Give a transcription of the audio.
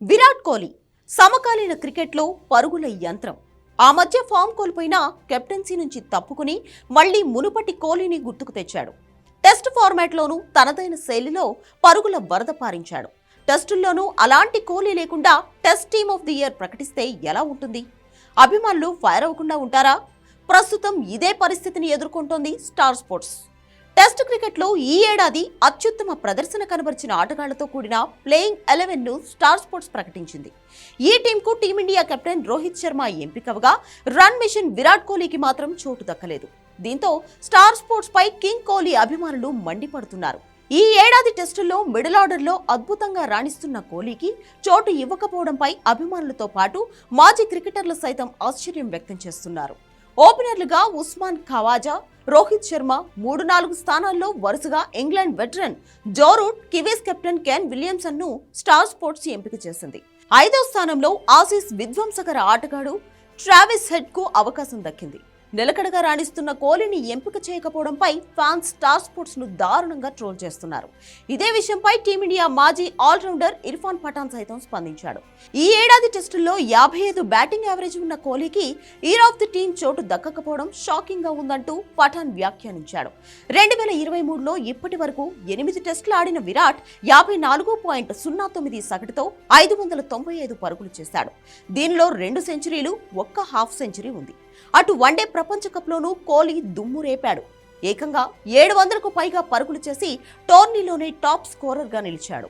విరాట్ కోహ్లీ సమకాలీన క్రికెట్లో పరుగుల యంత్రం. ఆ మధ్య ఫామ్ కోల్పోయిన కెప్టెన్సీ నుంచి తప్పుకుని మళ్లీ మునుపటి కోహ్లీని గుర్తుకు తెచ్చాడు. టెస్ట్ ఫార్మాట్లోనూ తనదైన శైలిలో పరుగుల వరద పారించాడు. టెస్టుల్లోనూ అలాంటి కోహ్లీ లేకుండా test team of the year ప్రకటిస్తే ఎలా ఉంటుంది? అభిమానులు ఫైర్ అవ్వకుండా ఉంటారా? ప్రస్తుతం ఇదే పరిస్థితిని ఎదుర్కొంటోంది స్టార్ స్పోర్ట్స్. టెస్ట్ క్రికెట్లో ఈ ఏడాది అత్యుత్తమ ప్రదర్శన కనబరిచిన ఆటగాళ్లతో కూడిన ప్లేయింగ్ 11ను స్టార్ స్పోర్ట్స్ ప్రకటించింది. ఈ టీంకు టీమిండియా కెప్టెన్ రోహిత్ శర్మ ఎంపికవగా రన్ మిషన్ విరాట్ కోహ్లీకి మాత్రం చోటు దక్కలేదు. దీంతో స్టార్ స్పోర్ట్స్ పై కింగ్ కోహ్లీ అభిమానులు మండిపడుతున్నారు. ఈ ఏడాది టెస్టుల్లో మిడిల్ ఆర్డర్లో అద్భుతంగా రాణిస్తున్న కోహ్లీకి చోటు ఇవ్వకపోవడంపై అభిమానులతో పాటు మాజీ క్రికెటర్లు సైతం ఆశ్చర్యం వ్యక్తం చేస్తున్నారు. ఓపెనర్లుగా ఉస్మాన్ ఖవాజా, రోహిత్ శర్మ 3-4 స్థానాల్లో వరుసగా England veteran Joe Root, Kiwis captain Kane Williamson ను స్టార్ స్పోర్ట్స్ ఎంపిక చేసింది. 5వ స్థానంలో ఆసీస్ విధ్వంసకర ఆటగాడు ట్రావిస్ హెడ్ కు అవకాశం దక్కింది. నిలకడగా రాణిస్తున్న కోహ్లీని ఎంపిక చేయకపోవడంపై ఫ్యాన్స్ స్టార్ స్పోర్ట్స్ ను దారుణంగా ట్రోల్ చేస్తున్నారు. ఇదే విషయంపై టీమిండియా మాజీ ఆల్రౌండర్ ఇర్ఫాన్ పఠాన్ సైతం స్పందించాడు. ఈ ఏడాది టెస్టుల్లో 55 బ్యాటింగ్ యావరేజ్ ఉన్న కోహ్లీకి ఇయర్ ఆఫ్ ది టీమ్ చోటు దక్కకపోవడం షాకింగ్ గా ఉందంటూ పఠాన్ వ్యాఖ్యానించాడు. 2023లో ఇప్పటి వరకు 8 టెస్టులు ఆడిన విరాట్ 54.09 సగటుతో 595 పరుగులు చేశాడు. దీనిలో 2 సెంచరీలు, 1 హాఫ్ సెంచరీ ఉంది. అటు వన్డే ప్రపంచ కప్లోనూ కోహ్లీ దుమ్ము రేపాడు. ఏకంగా 700కు పైగా పరుగులు చేసి టోర్నీలోనే టాప్ స్కోరర్గా నిలిచాడు.